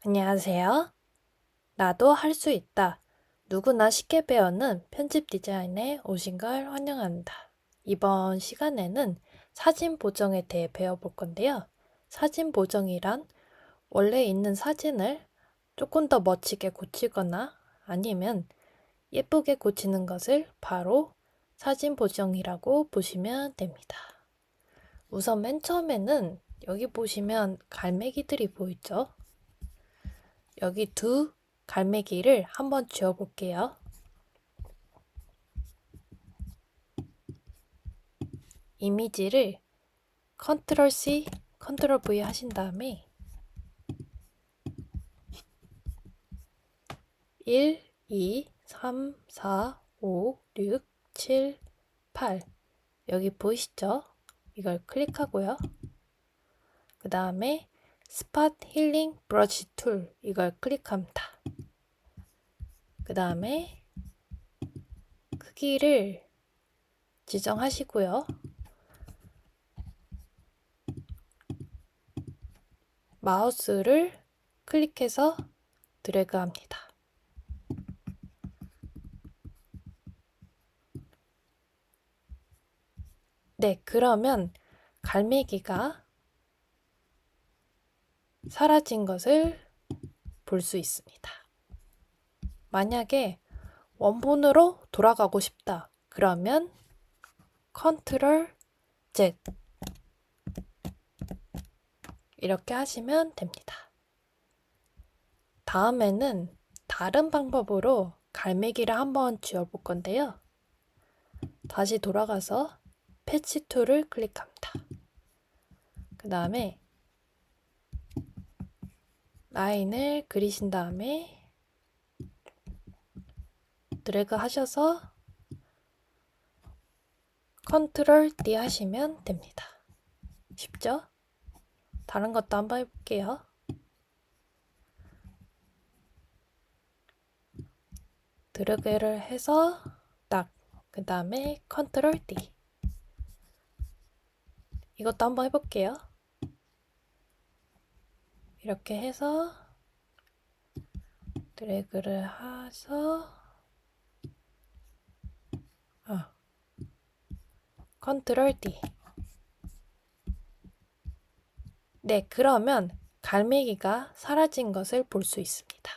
안녕하세요. 나도 할 수 있다. 누구나 쉽게 배우는 편집 디자인에 오신 걸 환영합니다. 이번 시간에는 사진 보정에 대해 배워볼 건데요. 사진 보정이란 원래 있는 사진을 조금 더 멋지게 고치거나 아니면 예쁘게 고치는 것을 바로 사진 보정이라고 보시면 됩니다. 우선 맨 처음에는 여기 보시면 갈매기들이 보이죠? 여기 두 갈매기를 한번 지워볼게요. 이미지를 컨트롤 C, 컨트롤 V 하신 다음에 1, 2, 3, 4, 5, 6, 7, 8 여기 보이시죠? 이걸 클릭하고요. 그 다음에 스팟 힐링 브러쉬 툴 이걸 클릭합니다. 그 다음에 크기를 지정하시고요. 마우스를 클릭해서 드래그합니다. 네, 그러면 갈매기가 사라진 것을 볼 수 있습니다. 만약에 원본으로 돌아가고 싶다. 그러면 컨트롤 Z 이렇게 하시면 됩니다. 다음에는 다른 방법으로 갈매기를 한번 지워볼 건데요. 다시 돌아가서 패치 툴을 클릭합니다. 그 다음에 라인을 그리신 다음에 드래그 하셔서 컨트롤 D 하시면 됩니다. 쉽죠? 다른 것도 한번 해볼게요. 드래그를 해서 딱, 그 다음에 컨트롤 D. 이것도 한번 해볼게요. 이렇게 해서 드래그를 해서 컨트롤 D. 네, 그러면 갈매기가 사라진 것을 볼 수 있습니다.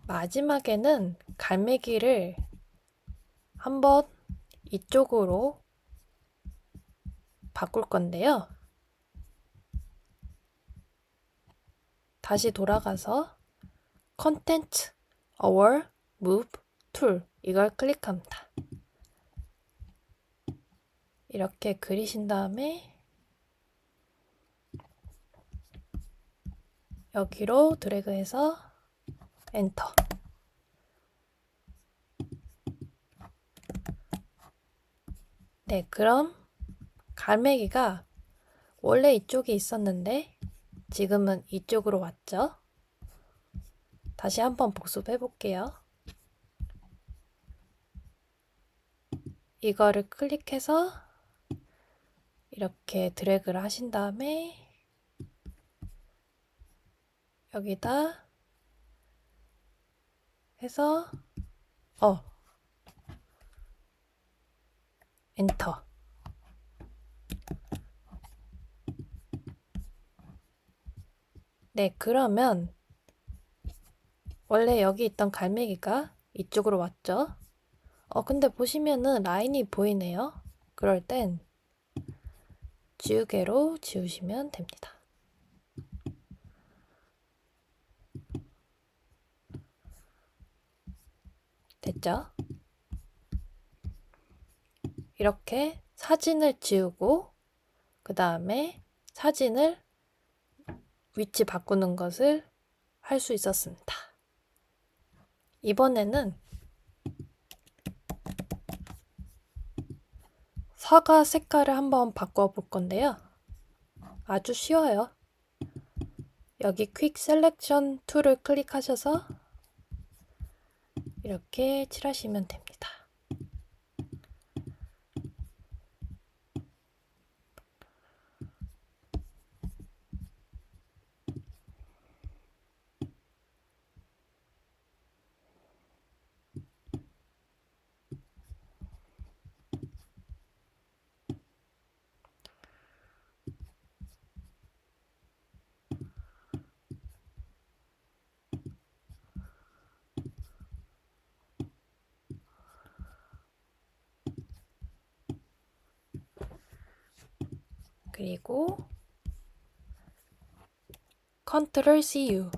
마지막에는 갈매기를 한번 이쪽으로 바꿀 건데요. 다시 돌아가서 컨텐츠, 어워, 무브, 툴 이걸 클릭합니다. 이렇게 그리신 다음에 여기로 드래그해서 엔터. 네, 그럼 갈매기가 원래 이쪽에 있었는데 지금은 이쪽으로 왔죠? 다시 한번 복습해 볼게요. 이거를 클릭해서 이렇게 드래그를 하신 다음에 여기다 해서 엔터. 네, 그러면 원래 여기 있던 갈매기가 이쪽으로 왔죠? 근데 보시면은 라인이 보이네요. 그럴 땐 지우개로 지우시면 됩니다. 됐죠? 이렇게 사진을 지우고 그 다음에 사진을 위치 바꾸는 것을 할 수 있었습니다. 이번에는 사과 색깔을 한번 바꿔 볼 건데요. 아주 쉬워요. 여기 퀵 셀렉션 툴을 클릭하셔서 이렇게 칠하시면 됩니다. 그리고 컨트롤 CU.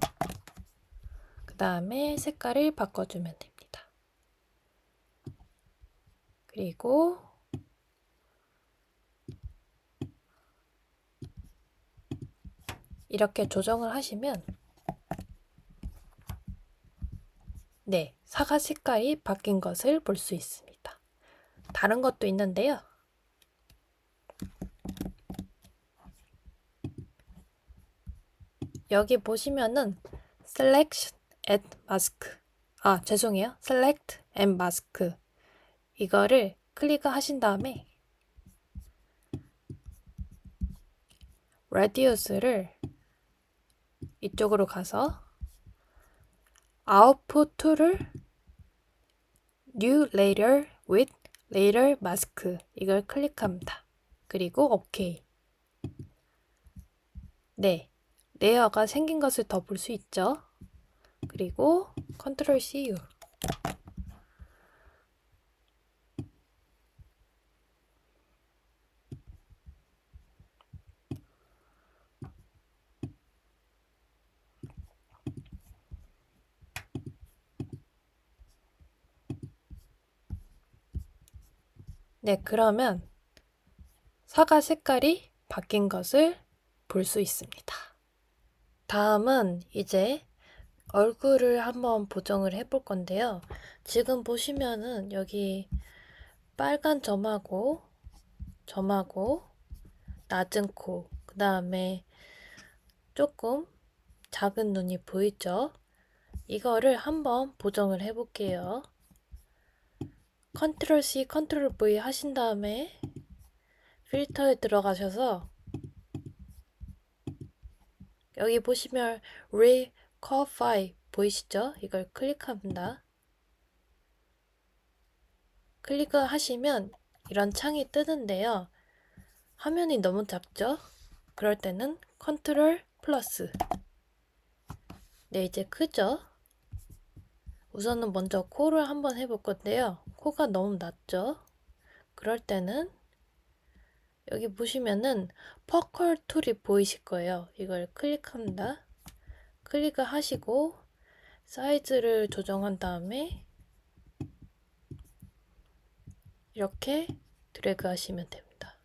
그 다음에 색깔을 바꿔주면 됩니다. 그리고 이렇게 조정을 하시면 네, 사과 색깔이 바뀐 것을 볼 수 있습니다. 다른 것도 있는데요. 여기 보시면은 Select and Mask. 죄송해요. Select and Mask. 이거를 클릭하신 다음에 Radius를 이쪽으로 가서 Output 툴을 New Layer with Layer Mask. 이걸 클릭합니다. 그리고 OK. 네, 레이어가 생긴 것을 더 볼 수 있죠. 그리고 컨트롤 CU. 네, 그러면 사과 색깔이 바뀐 것을 볼 수 있습니다. 다음은 이제 얼굴을 한번 보정을 해볼 건데요. 지금 보시면은 여기 빨간 점하고 낮은 코, 그 다음에 조금 작은 눈이 보이죠? 이거를 한번 보정을 해볼게요. 컨트롤 C, 컨트롤 V 하신 다음에 필터에 들어가셔서 여기 보시면 Rectify 보이시죠? 이걸 클릭합니다. 클릭하시면 이런 창이 뜨는데요. 화면이 너무 작죠? 그럴 때는 컨트롤 플러스. 네, 이제 크죠? 우선은 먼저 코를 한번 해볼 건데요. 코가 너무 낮죠? 그럴 때는 여기 보시면은 퍼컬 툴이 보이실 거예요. 이걸 클릭합니다. 클릭을 하시고 사이즈를 조정한 다음에 이렇게 드래그 하시면 됩니다.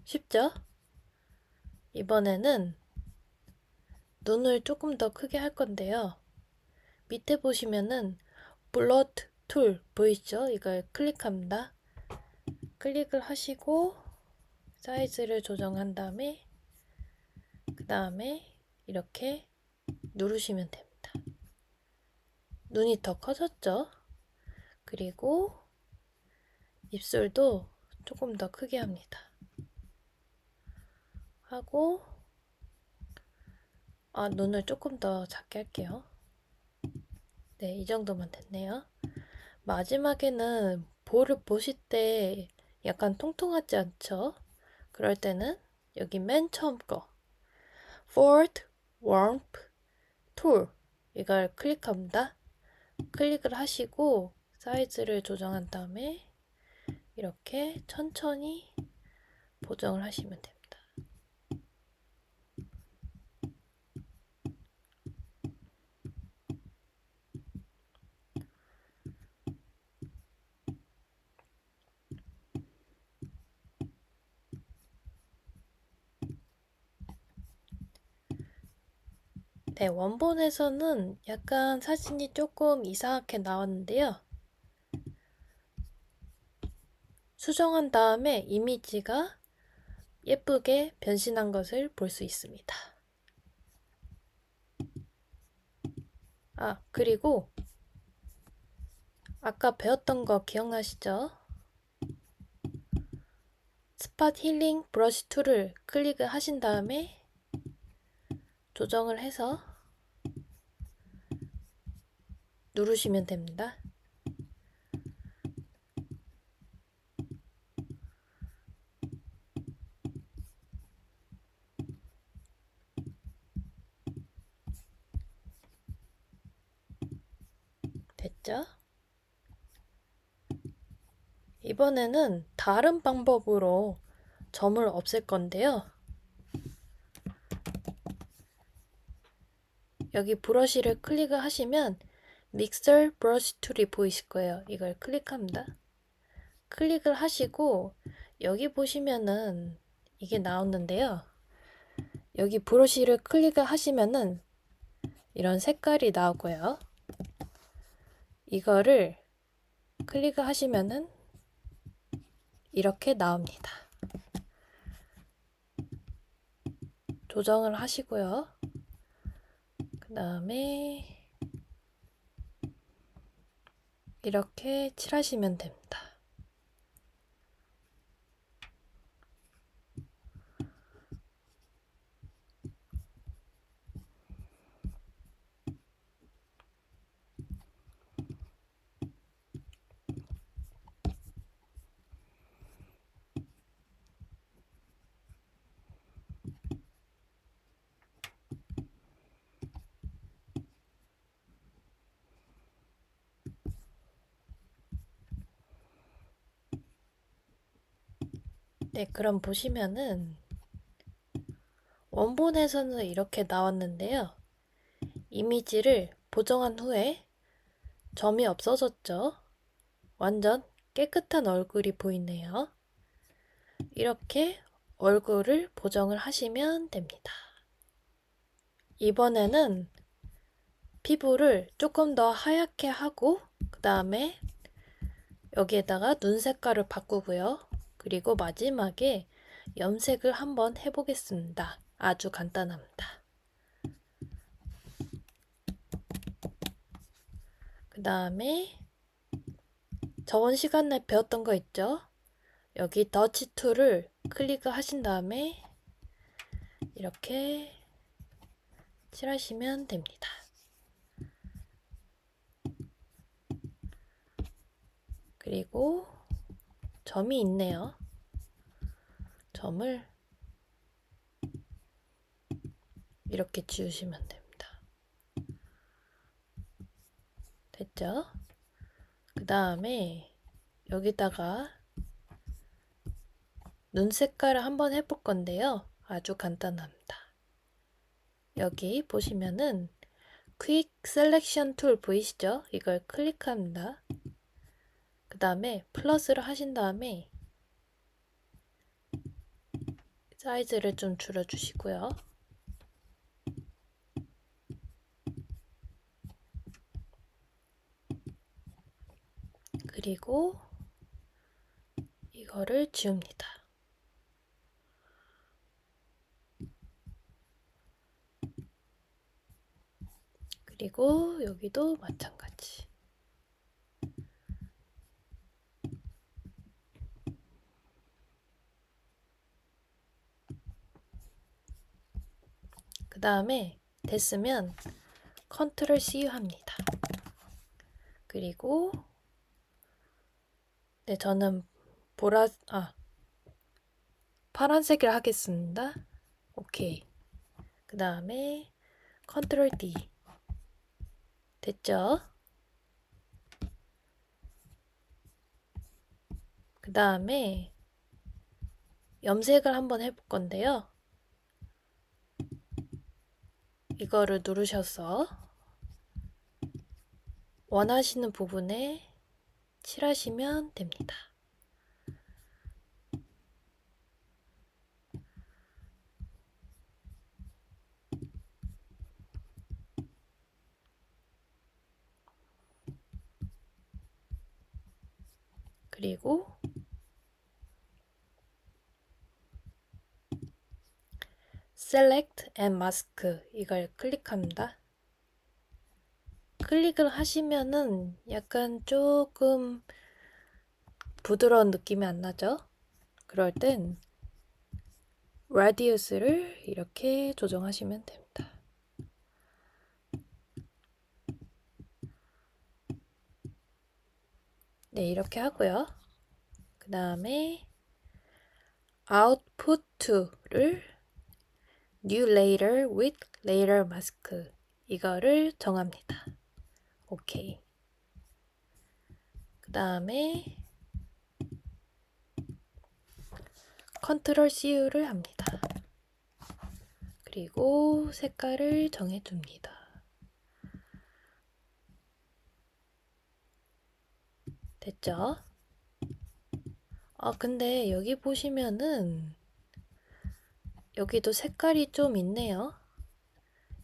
쉽죠? 이번에는 눈을 조금 더 크게 할 건데요. 밑에 보시면은 블러드 툴 보이죠? 이걸 클릭합니다. 클릭을 하시고 사이즈를 조정한 다음에 그 다음에 이렇게 누르시면 됩니다. 눈이 더 커졌죠? 그리고 입술도 조금 더 크게 합니다. 하고 눈을 조금 더 작게 할게요. 네, 이 정도면 됐네요. 마지막에는 볼을 보실 때 약간 통통하지 않죠? 그럴 때는 여기 맨 처음 거 Forward Warmth Tool 이걸 클릭합니다. 클릭을 하시고 사이즈를 조정한 다음에 이렇게 천천히 보정을 하시면 됩니다. 네, 원본에서는 약간 사진이 조금 이상하게 나왔는데요. 수정한 다음에 이미지가 예쁘게 변신한 것을 볼 수 있습니다. 그리고 아까 배웠던 거 기억나시죠? 스팟 힐링 브러쉬 툴을 클릭을 하신 다음에 조정을 해서 누르시면 됩니다. 됐죠? 이번에는 다른 방법으로 점을 없앨 건데요. 여기 브러쉬를 클릭하시면 믹서 브러쉬 툴이 보이실 거예요. 이걸 클릭합니다. 클릭을 하시고 여기 보시면은 이게 나오는데요. 여기 브러쉬를 클릭을 하시면은 이런 색깔이 나오고요. 이거를 클릭을 하시면은 이렇게 나옵니다. 조정을 하시고요. 그 다음에 이렇게 칠하시면 됩니다. 네, 그럼 보시면은 원본에서는 이렇게 나왔는데요. 이미지를 보정한 후에 점이 없어졌죠. 완전 깨끗한 얼굴이 보이네요. 이렇게 얼굴을 보정을 하시면 됩니다. 이번에는 피부를 조금 더 하얗게 하고 그 다음에 여기에다가 눈 색깔을 바꾸고요. 그리고 마지막에 염색을 한번 해보겠습니다. 아주 간단합니다. 그 다음에 저번 시간에 배웠던 거 있죠? 여기 더치 툴을 클릭을 하신 다음에 이렇게 칠하시면 됩니다. 그리고 점이 있네요. 점을 이렇게 지우시면 됩니다. 됐죠? 그 다음에 여기다가 눈 색깔을 한번 해볼 건데요. 아주 간단합니다. 여기 보시면은 Quick Selection 툴 보이시죠? 이걸 클릭합니다. 그 다음에 플러스를 하신 다음에 사이즈를 좀 줄여주시고요. 그리고 이거를 지웁니다. 그리고 여기도 마찬가지. 그 다음에 됐으면 컨트롤 C 합니다. 그리고 네, 저는 파란색을 하겠습니다. 오케이. 그 다음에 컨트롤 D. 됐죠? 그 다음에 염색을 한번 해볼 건데요. 이거를 누르셔서 원하시는 부분에 칠하시면 됩니다. 그리고 Select and Mask 이걸 클릭합니다. 클릭을 하시면은 약간 조금 부드러운 느낌이 안 나죠? 그럴 땐 라디우스를 이렇게 조정하시면 됩니다. 네, 이렇게 하고요. 그 다음에 Output to를 New Layer with Layer Mask 이거를 정합니다. 오케이. 그 다음에 컨트롤 CU를 합니다. 그리고 색깔을 정해줍니다. 됐죠? 근데 여기 보시면은 여기도 색깔이 좀 있네요.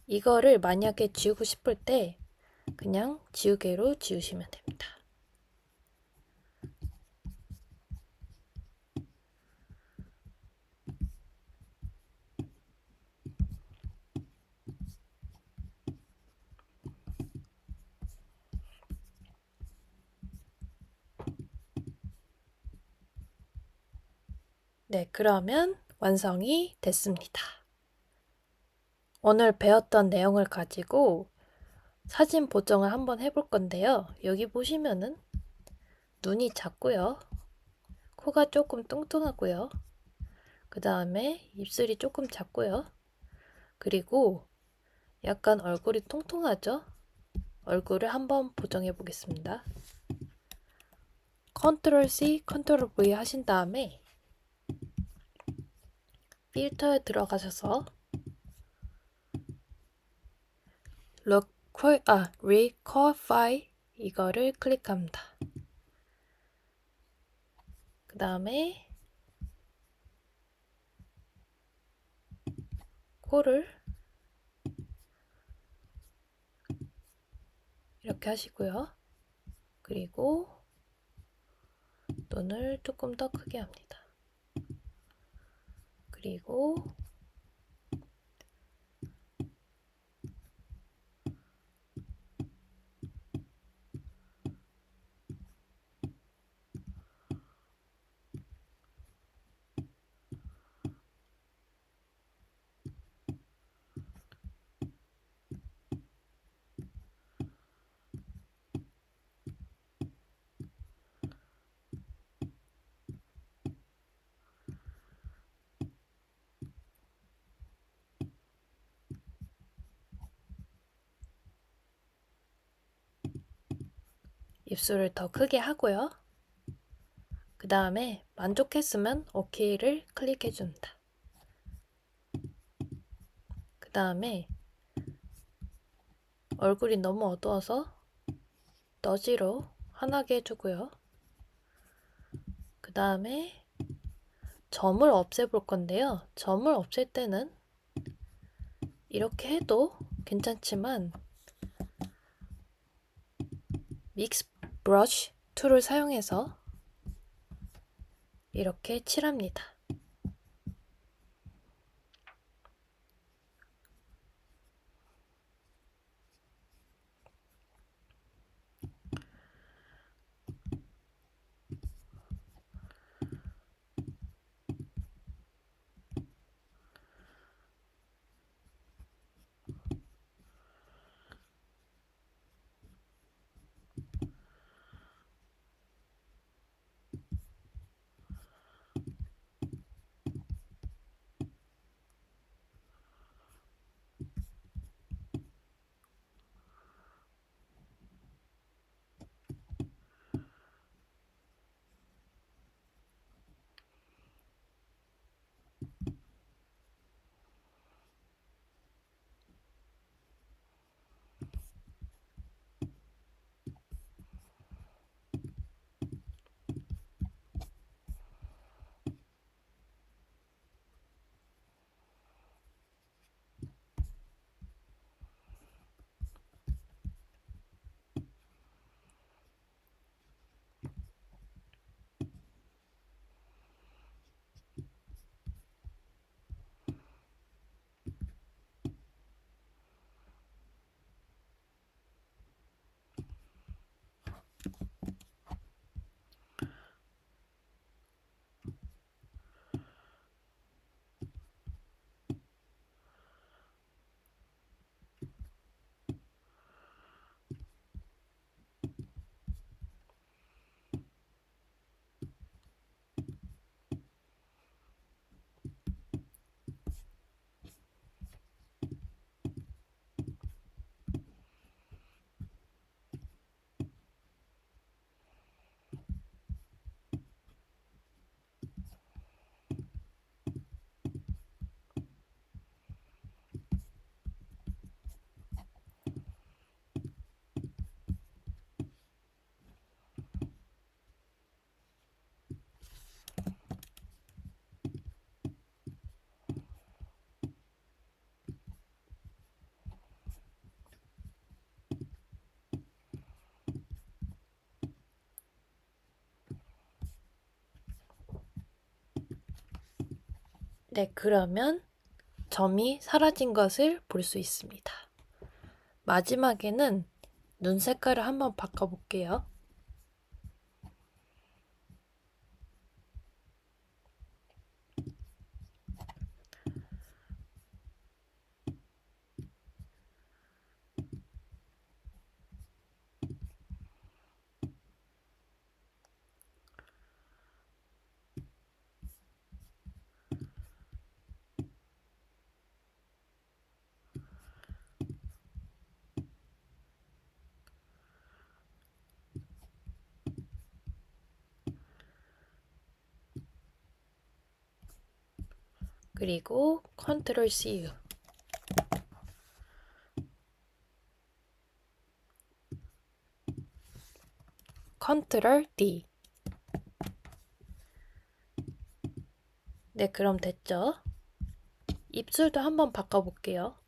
이거를 만약에 지우고 싶을 때 그냥 지우개로 지우시면 됩니다. 네, 그러면 완성이 됐습니다. 오늘 배웠던 내용을 가지고 사진 보정을 한번 해볼 건데요. 여기 보시면은 눈이 작고요. 코가 조금 뚱뚱하고요. 그 다음에 입술이 조금 작고요. 그리고 약간 얼굴이 통통하죠? 얼굴을 한번 보정해 보겠습니다. 컨트롤 C, 컨트롤 V 하신 다음에 필터에 들어가셔서 Requify 이거를 클릭합니다. 그 다음에 코를 이렇게 하시고요. 그리고 눈을 조금 더 크게 합니다. 그리고 입술을 더 크게 하고요. 그 다음에 만족했으면 OK를 클릭해 줍니다. 그 다음에 얼굴이 너무 어두워서 너지로 환하게 해주고요. 그 다음에 점을 없애볼 건데요. 점을 없앨 때는 이렇게 해도 괜찮지만 믹스 브러쉬 툴을 사용해서 이렇게 칠합니다. 네, 그러면 점이 사라진 것을 볼 수 있습니다. 마지막에는 눈 색깔을 한번 바꿔볼게요. 그리고 컨트롤 C, 컨트롤 D. 네, 그럼 됐죠? 입술도 한번 바꿔볼게요.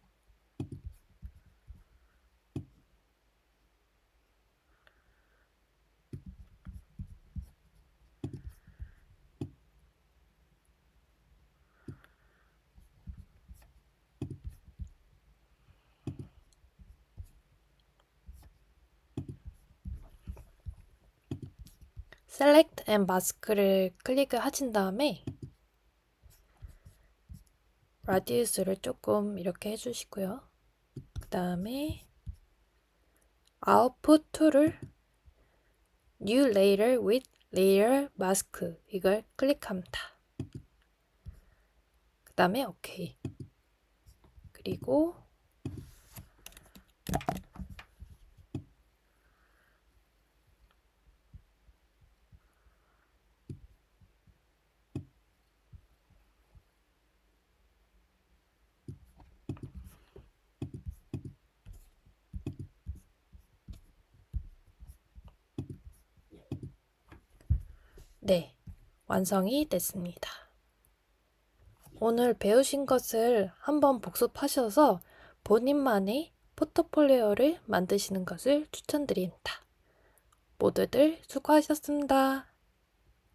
Select and Mask를 클릭하신 다음에 라디우스를 조금 이렇게 해주시고요. 그 다음에 Output 툴을 New Layer with Layer Mask 이걸 클릭합니다. 그 다음에 OK. 그리고 네, 완성이 됐습니다. 오늘 배우신 것을 한번 복습하셔서 본인만의 포트폴리오를 만드시는 것을 추천드립니다. 모두들 수고하셨습니다.